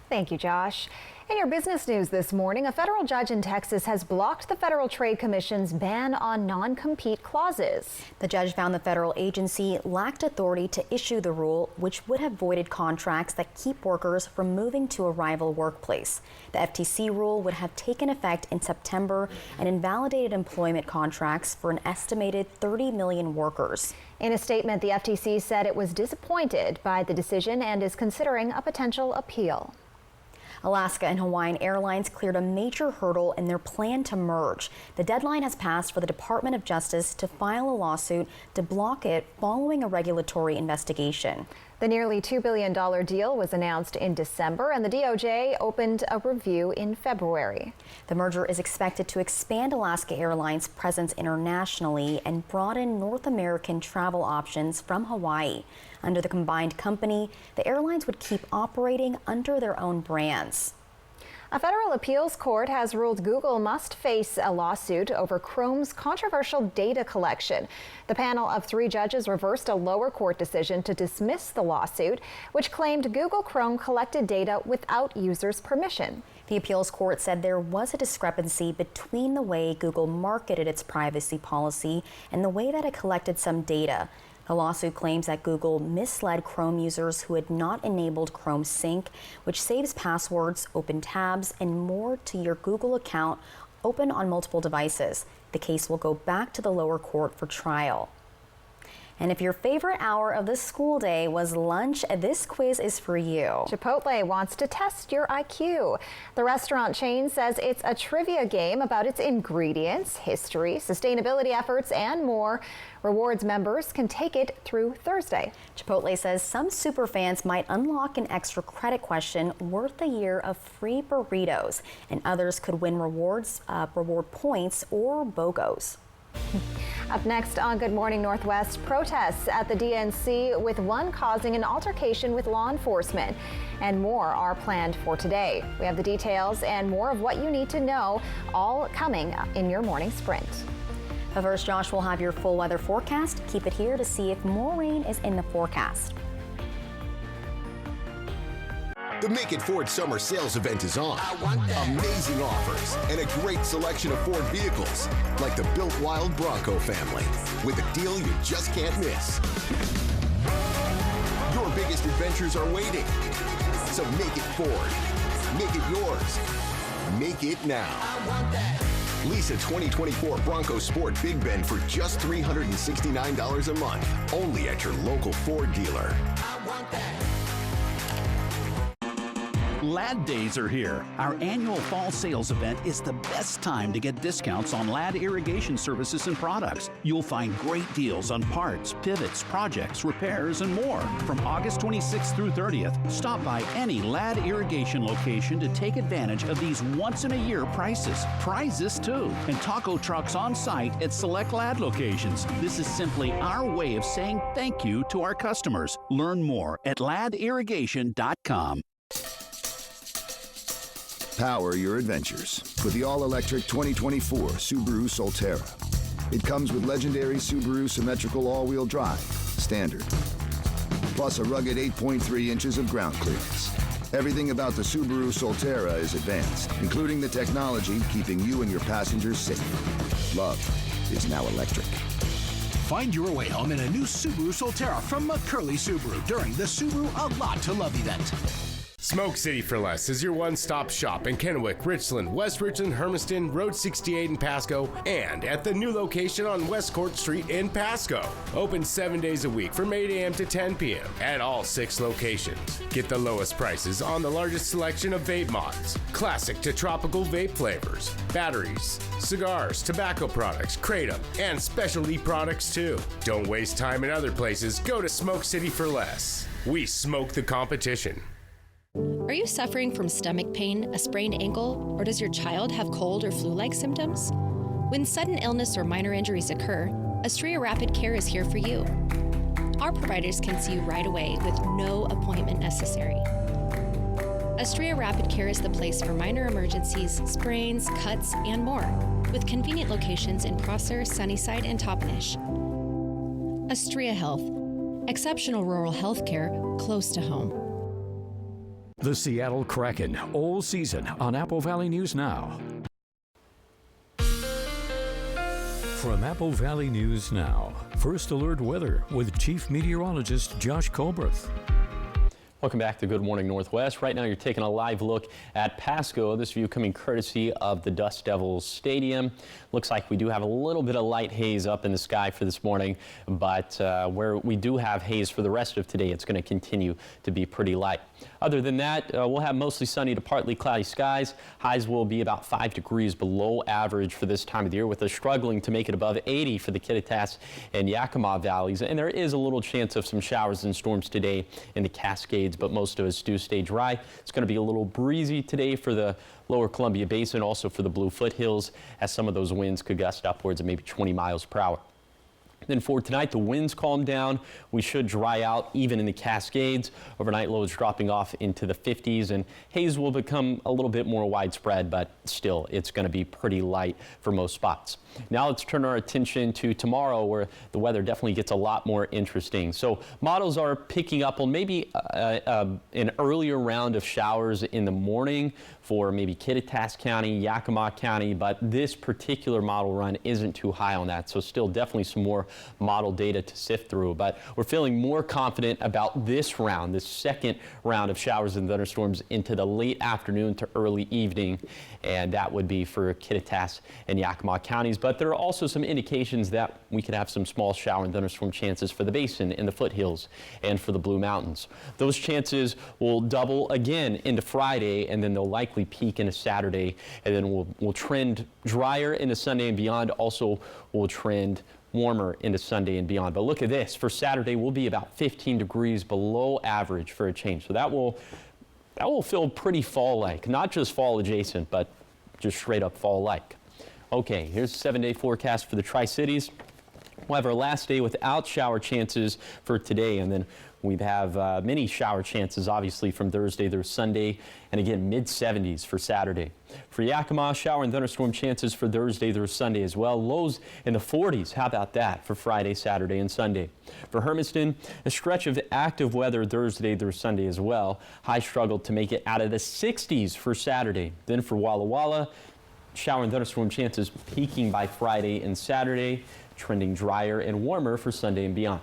Thank you, Josh. In your business news this morning, a federal judge in Texas has blocked the Federal Trade Commission's ban on non-compete clauses. The judge found the federal agency lacked authority to issue the rule, which would have voided contracts that keep workers from moving to a rival workplace. The FTC rule would have taken effect in September and invalidated employment contracts for an estimated 30 million workers. In a statement, the FTC said it was disappointed by the decision and is considering a potential appeal. Alaska and Hawaiian Airlines cleared a major hurdle in their plan to merge. The deadline has passed for the Department of Justice to file a lawsuit to block it following a regulatory investigation. The nearly $2 billion deal was announced in December, and the DOJ opened a review in February. The merger is expected to expand Alaska Airlines' presence internationally and broaden North American travel options from Hawaii. Under the combined company, the airlines would keep operating under their own brands. A federal appeals court has ruled Google must face a lawsuit over Chrome's controversial data collection. The panel of 3 judges reversed a lower court decision to dismiss the lawsuit, which claimed Google Chrome collected data without users' permission. The appeals court said there was a discrepancy between the way Google marketed its privacy policy and the way that it collected some data. The lawsuit claims that Google misled Chrome users who had not enabled Chrome Sync, which saves passwords, open tabs, and more to your Google account open on multiple devices. The case will go back to the lower court for trial. And if your favorite hour of the school day was lunch, this quiz is for you. Chipotle wants to test your IQ. The restaurant chain says it's a trivia game about its ingredients, history, sustainability efforts, and more. Rewards members can take it through Thursday. Chipotle says some superfans might unlock an extra credit question worth a year of free burritos, and others could win reward points or BOGOs. Up next on Good Morning Northwest, protests at the DNC with one causing an altercation with law enforcement. And more are planned for today. We have the details and more of what you need to know, all coming in your morning sprint. But first, Josh will have your full weather forecast. Keep it here to see if more rain is in the forecast. The Make It Ford Summer Sales Event is on. Amazing offers and a great selection of Ford vehicles, like the Built Wild Bronco family, with a deal you just can't miss. Your biggest adventures are waiting. So make it Ford. Make it yours. Make it now. Lease a 2024 Bronco Sport Big Bend for just $369 a month, only at your local Ford dealer. Lad Days are here. Our annual fall sales event is the best time to get discounts on Lad irrigation services and products. You'll find great deals on parts, pivots, projects, repairs, and more. From August 26th through 30th, stop by any Lad irrigation location to take advantage of these once-in-a-year prices. Prizes, too, and taco trucks on site at select Lad locations. This is simply our way of saying thank you to our customers. Learn more at ladirrigation.com. Power your adventures with the all-electric 2024 Subaru Solterra. It comes with legendary Subaru symmetrical all-wheel drive, standard, plus a rugged 8.3 inches of ground clearance. Everything about the Subaru Solterra is advanced, including the technology keeping you and your passengers safe. Love is now electric. Find your way home in a new Subaru Solterra from McCurley Subaru during the Subaru A Lot to Love event. Smoke City for Less is your one-stop shop in Kennewick, Richland, West Richland, Hermiston, Road 68 in Pasco, and at the new location on West Court Street in Pasco. Open 7 days a week from 8 a.m. to 10 p.m. at all 6 locations. Get the lowest prices on the largest selection of vape mods, classic to tropical vape flavors, batteries, cigars, tobacco products, kratom, and specialty products too. Don't waste time in other places. Go to Smoke City for Less. We smoke the competition. Are you suffering from stomach pain, a sprained ankle, or does your child have cold or flu-like symptoms? When sudden illness or minor injuries occur, Astria Rapid Care is here for you. Our providers can see you right away with no appointment necessary. Astria Rapid Care is the place for minor emergencies, sprains, cuts, and more, with convenient locations in Prosser, Sunnyside, and Toppenish. Astria Health, exceptional rural health care close to home. The Seattle Kraken, all season on Apple Valley News Now. From Apple Valley News Now, First Alert Weather with Chief Meteorologist Josh Colbert. Welcome back to Good Morning Northwest. Right now you're taking a live look at Pasco. This view coming courtesy of the Dust Devils Stadium. Looks like we do have a little bit of light haze up in the sky for this morning, but where we do have haze for the rest of today, it's going to continue to be pretty light. Other than that, we'll have mostly sunny to partly cloudy skies. Highs will be about 5 degrees below average for this time of the year, with us struggling to make it above 80 for the Kittitas and Yakima valleys. And there is a little chance of some showers and storms today in the Cascades, but most of us do stay dry. It's going to be a little breezy today for the lower Columbia Basin, also for the Blue Foothills, as some of those winds could gust upwards of maybe 20 miles per hour. Then for tonight, the winds calm down. We should dry out even in the Cascades. Overnight lows dropping off into the 50s, and haze will become a little bit more widespread, but still it's going to be pretty light for most spots. Now let's turn our attention to tomorrow, where the weather definitely gets a lot more interesting. So models are picking up on maybe an earlier round of showers in the morning for maybe Kittitas County, Yakima County, but this particular model run isn't too high on that. So still definitely some more model data to sift through, but we're feeling more confident about this round, this second round of showers and thunderstorms into the late afternoon to early evening, and that would be for Kittitas and Yakima counties. But there are also some indications that we could have some small shower and thunderstorm chances for the basin and the foothills and for the Blue Mountains. Those chances will double again into Friday, and then they'll likely peak into Saturday, and then we'll trend drier into Sunday and beyond. Also, we'll trend warmer into Sunday and beyond. But look at this. For Saturday, we'll be about 15 degrees below average for a change. So that will feel pretty fall-like, not just fall adjacent, but just straight up fall-like. Okay, here's the 7-day forecast for the Tri-Cities. We'll have our last day without shower chances for today, and then we have many shower chances, obviously, from Thursday through Sunday, and again, mid-70s for Saturday. For Yakima, shower and thunderstorm chances for Thursday through Sunday as well. Lows in the 40s. How about that for Friday, Saturday, and Sunday? For Hermiston, a stretch of active weather Thursday through Sunday as well. High struggled to make it out of the 60s for Saturday. Then for Walla Walla, shower and thunderstorm chances peaking by Friday and Saturday, trending drier and warmer for Sunday and beyond.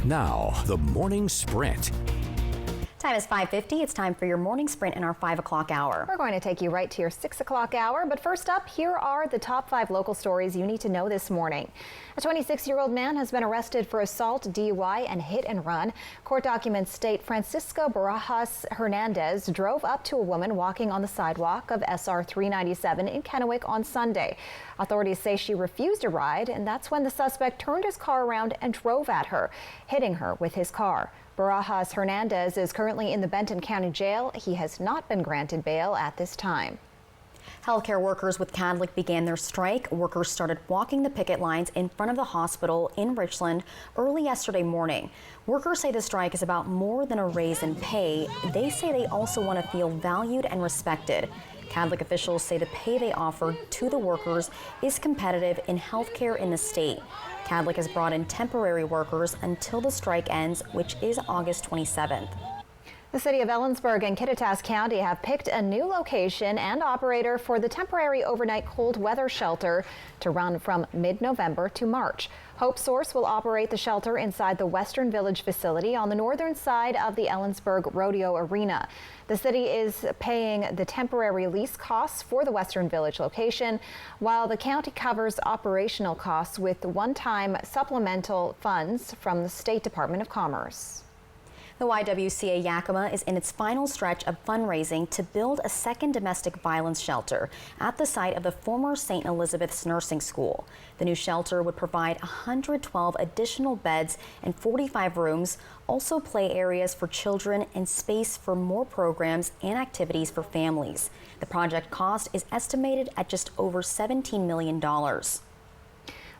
Now, the morning sprint. Time is 5:50. It's time for your morning sprint in our 5 o'clock hour. We're going to take you right to your 6 o'clock hour. But first up, here are the top 5 local stories you need to know this morning. A 26-year-old man has been arrested for assault, DUI, and hit and run. Court documents state Francisco Barajas Hernandez drove up to a woman walking on the sidewalk of SR 397 in Kennewick on Sunday. Authorities say she refused a ride, and that's when the suspect turned his car around and drove at her, hitting her with his car. Barajas Hernandez is currently in the Benton County Jail. He has not been granted bail at this time. Healthcare workers with Cadlick began their strike. Workers started walking the picket lines in front of the hospital in Richland early yesterday morning. Workers say the strike is about more than a raise in pay. They say they also want to feel valued and respected. Cadlick officials say the pay they offer to the workers is competitive in healthcare in the state. Cadlick has brought in temporary workers until the strike ends, which is August 27th. The city of Ellensburg and Kittitas County have picked a new location and operator for the temporary overnight cold weather shelter to run from mid-November to March. Hope Source will operate the shelter inside the Western Village facility on the northern side of the Ellensburg Rodeo Arena. The city is paying the temporary lease costs for the Western Village location, while the county covers operational costs with one-time supplemental funds from the State Department of Commerce. The YWCA Yakima is in its final stretch of fundraising to build a second domestic violence shelter at the site of the former St. Elizabeth's Nursing School. The new shelter would provide 112 additional beds and 45 rooms, also play areas for children and space for more programs and activities for families. The project cost is estimated at just over $17 million.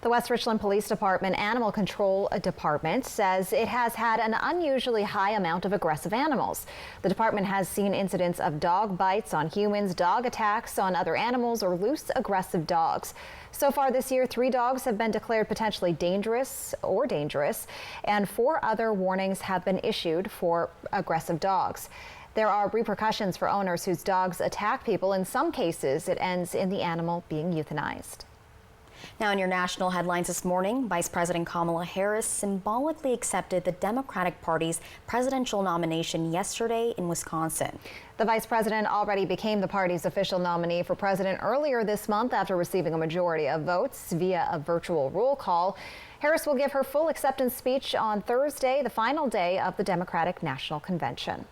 The West Richland Police Department Animal Control Department says it has had an unusually high amount of aggressive animals. The department has seen incidents of dog bites on humans, dog attacks on other animals, or loose aggressive dogs. So far this year, 3 dogs have been declared potentially dangerous, and 4 other warnings have been issued for aggressive dogs. There are repercussions for owners whose dogs attack people. In some cases, it ends in the animal being euthanized. Now in your national headlines this morning, Vice President Kamala Harris symbolically accepted the Democratic Party's presidential nomination yesterday in Wisconsin. The vice president already became the party's official nominee for president earlier this month after receiving a majority of votes via a virtual roll call. Harris will give her full acceptance speech on Thursday, the final day of the Democratic National Convention.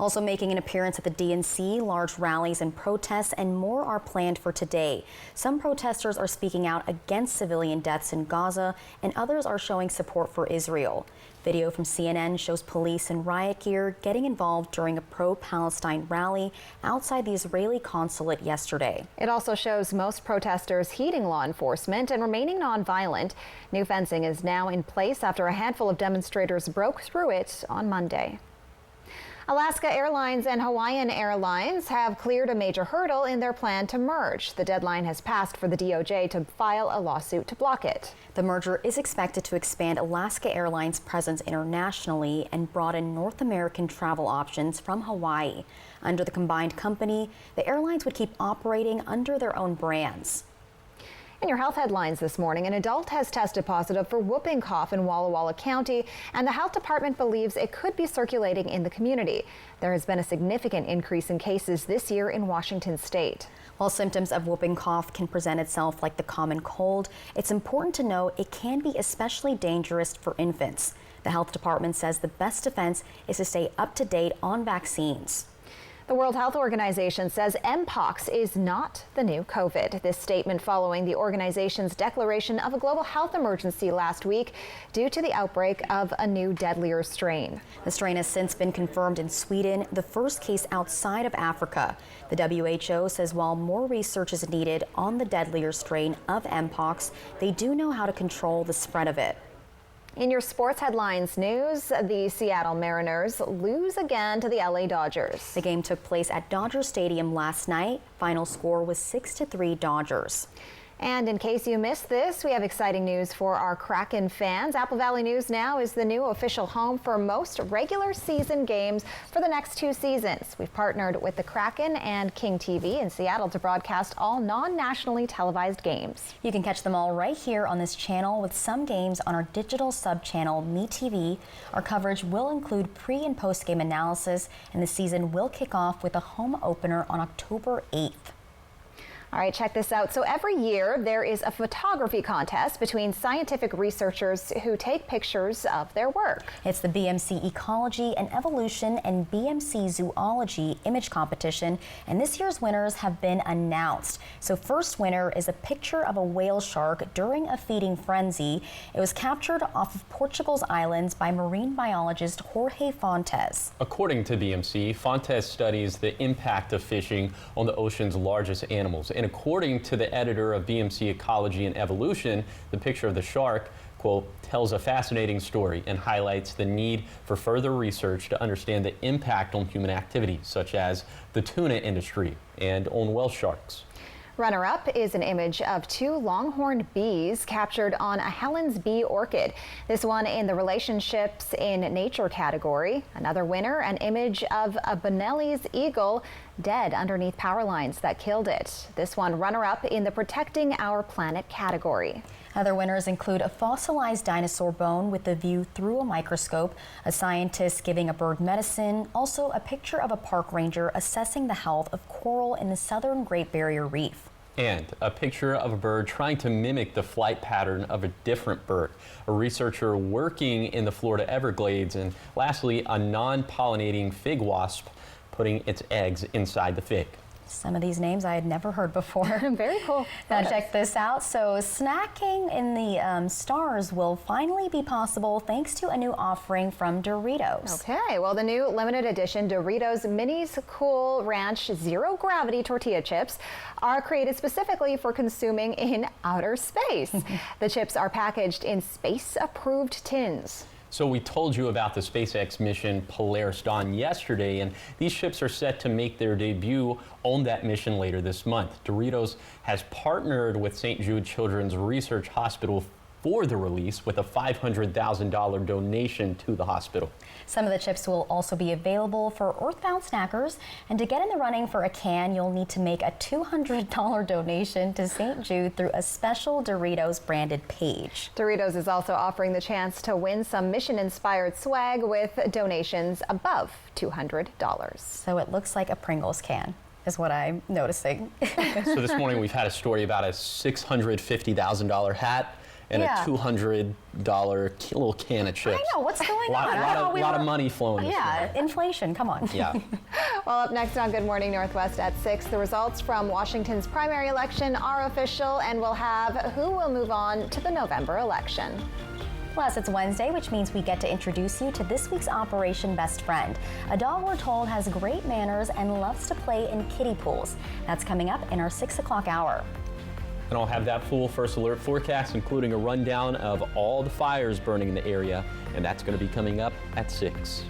Also making an appearance at the DNC, large rallies and protests and more are planned for today. Some protesters are speaking out against civilian deaths in Gaza, and others are showing support for Israel. Video from CNN shows police in riot gear getting involved during a pro-Palestine rally outside the Israeli consulate yesterday. It also shows most protesters heeding law enforcement and remaining nonviolent. New fencing is now in place after a handful of demonstrators broke through it on Monday. Alaska Airlines and Hawaiian Airlines have cleared a major hurdle in their plan to merge. The deadline has passed for the DOJ to file a lawsuit to block it. The merger is expected to expand Alaska Airlines' presence internationally and broaden North American travel options from Hawaii. Under the combined company, the airlines would keep operating under their own brands. In your health headlines this morning, an adult has tested positive for whooping cough in Walla Walla County, and the health department believes it could be circulating in the community. There has been a significant increase in cases this year in Washington state. While symptoms of whooping cough can present itself like the common cold, it's important to know it can be especially dangerous for infants. The health department says the best defense is to stay up to date on vaccines. The World Health Organization says Mpox is not the new COVID. This statement following the organization's declaration of a global health emergency last week due to the outbreak of a new deadlier strain. The strain has since been confirmed in Sweden, the first case outside of Africa. The WHO says while more research is needed on the deadlier strain of Mpox, they do know how to control the spread of it. In your sports headlines news, the Seattle Mariners lose again to the LA Dodgers. The game took place at Dodger Stadium last night. Final score was 6-3 Dodgers. And in case you missed this, we have exciting news for our Kraken fans. Apple Valley News Now is the new official home for most regular season games for the next 2 seasons. We've partnered with the Kraken and King TV in Seattle to broadcast all non-nationally televised games. You can catch them all right here on this channel, with some games on our digital sub-channel, MeTV. Our coverage will include pre- and post-game analysis, and the season will kick off with a home opener on October 8th. All right, check this out. So every year there is a photography contest between scientific researchers who take pictures of their work. It's the BMC Ecology and Evolution and BMC Zoology image competition, and this year's winners have been announced. So first winner is a picture of a whale shark during a feeding frenzy. It was captured off of Portugal's islands by marine biologist Jorge Fontes. According to BMC, Fontes studies the impact of fishing on the ocean's largest animals. And according to the editor of BMC Ecology and Evolution, the picture of the shark, quote, tells a fascinating story and highlights the need for further research to understand the impact on human activities, such as the tuna industry and on whale sharks. Runner-up is an image of 2 longhorned bees captured on a Helen's bee orchid. This one in the relationships in nature category. Another winner, an image of a Bonelli's eagle dead underneath power lines that killed it. This one runner-up in the protecting our planet category. Other winners include a fossilized dinosaur bone with the view through a microscope, a scientist giving a bird medicine, also a picture of a park ranger assessing the health of coral in the southern Great Barrier Reef. And a picture of a bird trying to mimic the flight pattern of a different bird. A researcher working in the Florida Everglades. And lastly, a non-pollinating fig wasp putting its eggs inside the fig. Some of these names I had never heard before. Very cool. Now check this out. So snacking in the stars will finally be possible thanks to a new offering from Doritos. Okay, well, the new limited edition Doritos Minis Cool Ranch Zero Gravity Tortilla Chips are created specifically for consuming in outer space. The chips are packaged in space-approved tins. So we told you about the SpaceX mission Polaris Dawn yesterday, and these chips are set to make their debut on that mission later this month. Doritos has partnered with St. Jude Children's Research Hospital for the release with a $500,000 donation to the hospital. Some of the chips will also be available for Earthbound snackers, and to get in the running for a can, you'll need to make a $200 donation to St. Jude through a special Doritos branded page. Doritos is also offering the chance to win some mission-inspired swag with donations above $200. So it looks like a Pringles can, is what I'm noticing. So this morning we've had a story about a $650,000 hat and a $200 little can of chips. I know, what's going on? A lot of money flowing. Yeah, inflation, come on. Yeah. Well, up next on Good Morning Northwest at 6, the results from Washington's primary election are official, and we'll have who will move on to the November election. Plus, it's Wednesday, which means we get to introduce you to this week's Operation Best Friend, a dog we're told has great manners and loves to play in kiddie pools. That's coming up in our 6 o'clock hour. And I'll have that full first alert forecast, including a rundown of all the fires burning in the area, and that's going to be coming up at 6.